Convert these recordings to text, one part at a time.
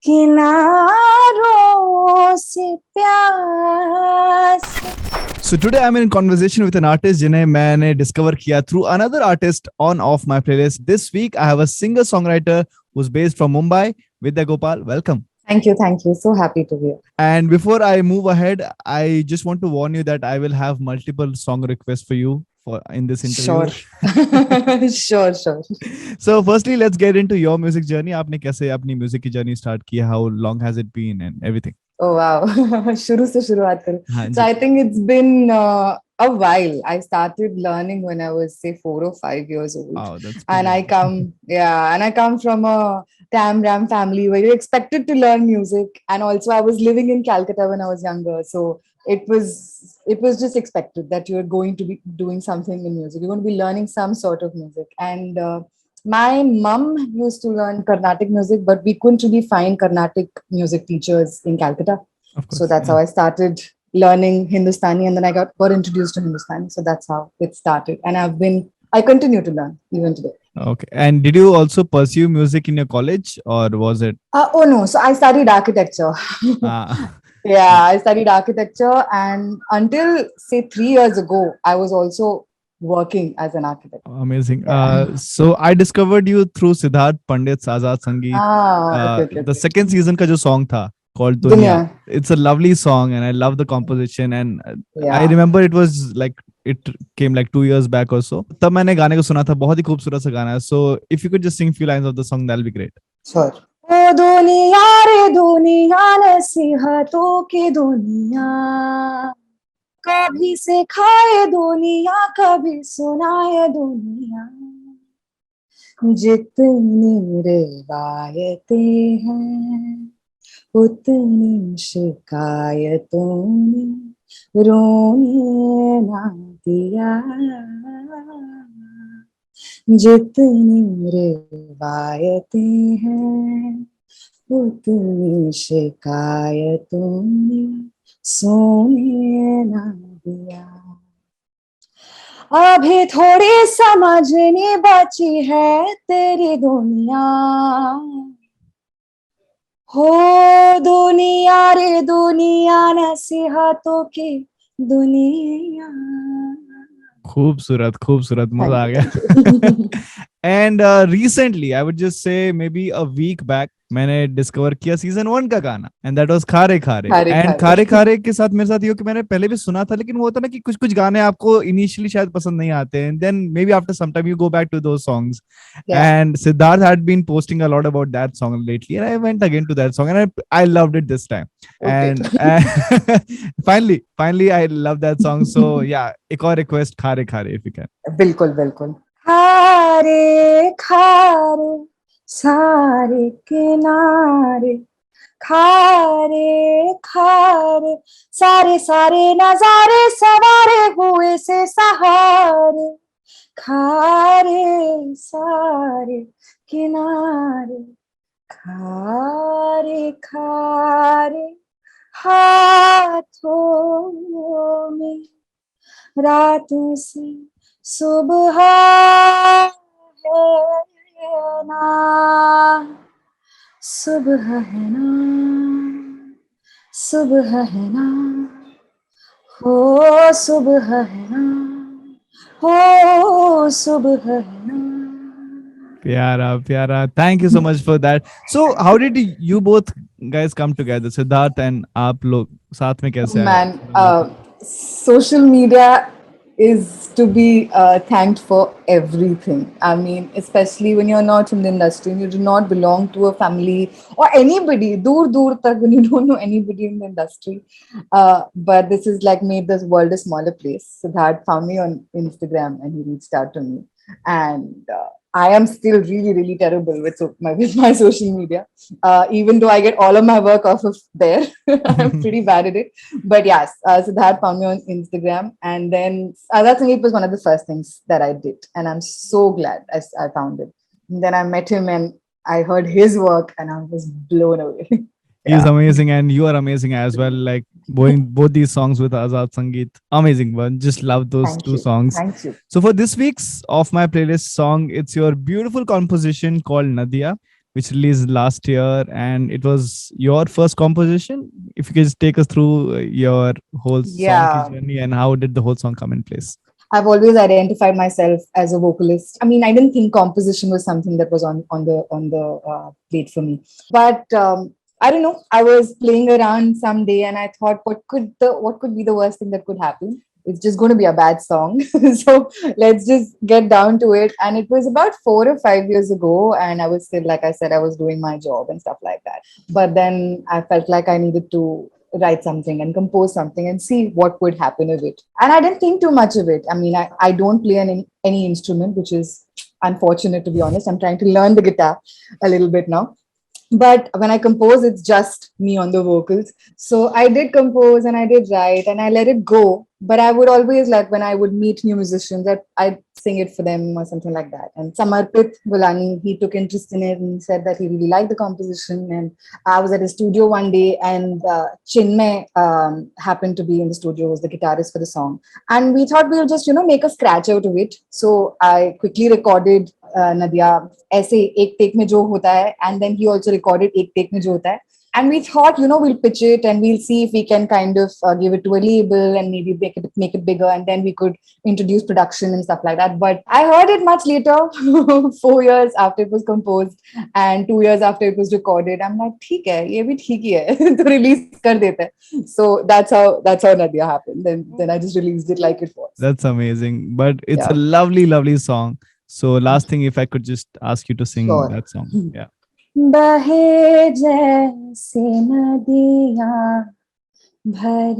किनारों से प्यास. So today I'm in conversation with an artist जिन्हें मैंने discover किया through another artist on off my playlist. This week I have a singer songwriter who's based from Mumbai, Vidya Gopal. Welcome. Thank you, thank you. So happy to be here. And before I move ahead, I just want to warn you that I will have multiple song requests for you for in this interview. Sure. Sure. So firstly, let's get into your music journey. आपने कैसे अपनी music की journey start की? How long has it been and everything? Oh wow. शुरू से शुरुआत करूं. हाँ So ji. I think it's been a while. I started learning when I was say 4 or 5 years old. Wow, that's And I pretty come from a Tam Ram family where you're expected to learn music. And also I was living in Calcutta when I was younger. So it was just expected that you're going to be doing something in music. You're going to be learning some sort of music. And my mum used to learn Carnatic music, but we couldn't really find Carnatic music teachers in Calcutta. Of So course, that's yeah. how I started learning Hindustani, and then I got introduced to Hindustani. So that's how it started. And I continue to learn even today. Okay. And did you also pursue music in your college or was it? Oh no, so I studied architecture. Uh, Yeah, I studied architecture, and until say 3 years ago, I was also working as an architect. Amazing. Yeah. So I discovered you through Siddharth Pandit's Azad Sangeet. The Okay. second season ka jo song tha called Dunya. Dunya. It's a lovely song and I love the composition and I Yeah. remember it was like it came like 2 years back or so. तब मैंने गाने को सुना था बहुत ही खूबसूरत सा गाना है. So if you could just sing few lines of the song, that'll be great. Sure. ओ दुनिया रे दुनिया नसीहतों की दुनिया, कभी सिखाए दुनिया कभी सुनाए दुनिया, जितनी रिवायतें हैं उतनी शिकायतों ने रोने ना दिया, जितनी रिवायतें हैं उतनी शिकायतों ने सोने ना दिया, अभी थोड़ी समझनी बची है तेरी दुनिया, हो दुनिया रे दुनिया नसीहतों की दुनिया. खूबसूरत मजा आ गया. And recently I would just say maybe a week back मैंने डिस्कवर किया सीजन 1 का गाना एंड दैट वाज खारे खारे. एंड खारे खारे के साथ मेरे साथ ये कि मैंने पहले भी सुना था लेकिन वो होता ना कि कुछ कुछ गाने आपको इनिशियली शायद पसंद नहीं आते and then maybe after some time you go back to those songs. And Siddharth had been posting a lot about that song lately and I went again to that song and I loved it this time. And finally I love that song. So yeah, एक और request खारे खारे if you can. बिल्कुल. खारे खारे सारे किनारे, खारे खारे सारे सारे नजारे सवारे हुए से सहारे, खारे सारे किनारे, खारे खारे हाथों में रातों से सुबह है ना, सुबह है ना, सुबह है ना, हो सुबह है ना, हो सुबह है ना. Pyara. Thank you so much for that. So how did you both guys come together? Siddharth and आप लोग साथ में कैसे आए? Man, social media is to be thanked for everything. I mean, especially when you're not in the industry and you do not belong to a family or anybody, dur tak, when you don't know anybody in the industry. But this is like made this world a smaller place. Siddharth found me on Instagram and he reached out to me. And I am still really terrible with my social media. Even though I get all of my work off of there, I'm pretty bad at it. But yes, Siddharth found me on Instagram, and then that Sangeet was one of the first things that I did, and I'm so glad I found it. And then I met him, and I heard his work, and I was blown away. He's amazing, and you are amazing as well. Like both these songs with Azad Sangeet, amazing one. Just love those two songs. Thank you. So for this week's Off My Playlist song, it's your beautiful composition called Nadiya, which released last year, and it was your first composition. If you could just take us through your whole song ki Yeah. journey and how did the whole song come in place? I've always identified myself as a vocalist. I mean, I didn't think composition was something that was on the plate for me. But I don't know. I was playing around someday, and I thought, what could be the worst thing that could happen? It's just going to be a bad song. So let's just get down to it. And it was about 4 or 5 years ago, and I was still, like I said, I was doing my job and stuff like that. But then I felt like I needed to write something and compose something and see what would happen with it. And I didn't think too much of it. I mean, I don't play any instrument, which is unfortunate, to be honest. I'm trying to learn the guitar a little bit now. But when I compose, it's just me on the vocals. So I did compose and I did write and I let it go. But I would always, like, when I would meet new musicians, that I'd sing it for them or something like that. And Samarpit Gulani, he took interest in it and said that he really liked the composition. And I was at his studio one day, and Chinmay happened to be in the studio, was the guitarist for the song. And we thought we'll just, make a scratch out of it. So I quickly recorded नदिया ऐसे एक take में जो होता है, and then he also recorded एक take में जो होता है. And we thought, we'll pitch it and we'll see if we can kind of give it to a label and maybe make it bigger, and then we could introduce production and stuff like that. But I heard it much later, 4 years after it was composed and 2 years after it was recorded. I'm like, ठीक है, ये भी ठीक ही है, तो release कर देते हैं. So that's how Nadiya happened. Then I just released it like it was. That's amazing. But it's a Yeah. lovely, lovely song. So last thing, if I could just ask you to sing Sure. that song. Yeah. बहे जैसे नदियाँ भर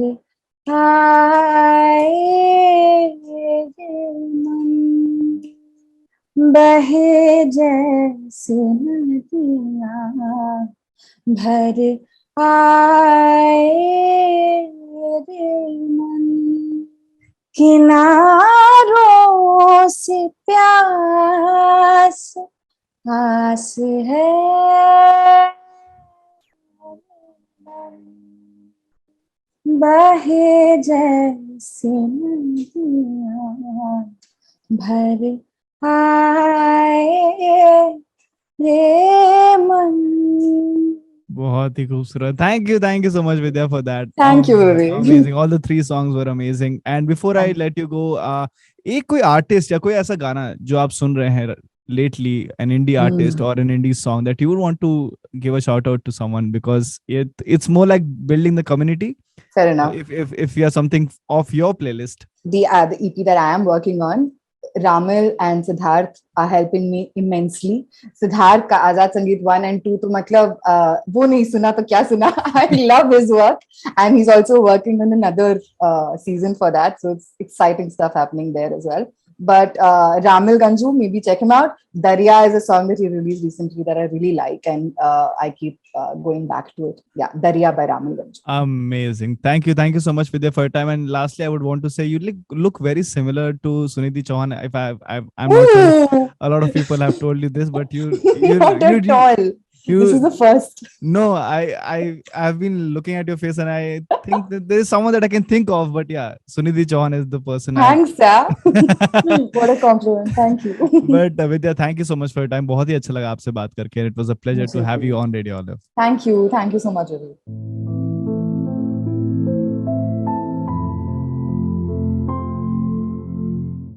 आए रे मन, बहे जैसे नदियाँ भर आए रे मन, किनारों से प्यास आस है, बहे जैसे नदियाँ भर आए रे मन. बहुत ही खूबसूरत. Thank you so much, Vidya, for that. Thank you, Vivek. Amazing. All the 3 songs were amazing. And before I let you go, एक कोई artist या कोई ऐसा गाना जो आप सुन रहे हैं lately, an indie artist or an indie song that you would want to give a shout out to someone, because it's more like building the community. Fair enough. If you have something off your playlist. The EP that I am working on, Ramil and Siddharth are helping me immensely. Siddharth का आजाद संगीत 1 and 2 तो मतलब वो नहीं सुना तो क्या सुना. I love his work, and he's also working on another season for that, so it's exciting stuff happening there as well. But Ramil Ganju, maybe check him out. Darya is a song that he released recently that I really like, and I keep going back to it. Yeah, Darya by Ramil Ganju. Amazing. Thank you so much, Vidya, for your time. And lastly, I would want to say you look very similar to Sunidhi Chauhan. I'm not sure a lot of people have told you this, but not at all. This is the first. No, I've been looking at your face and I think that there is someone that I can think of, but yeah, Sunidhi Chauhan is the person. Thanks, sir. What a compliment. Thank you. But Vidya, thank you so much for your time. बहुत ही अच्छा लगा आपसे बात करके. It was a pleasure to have you on Radio Olive. Thank you so much, Ravi.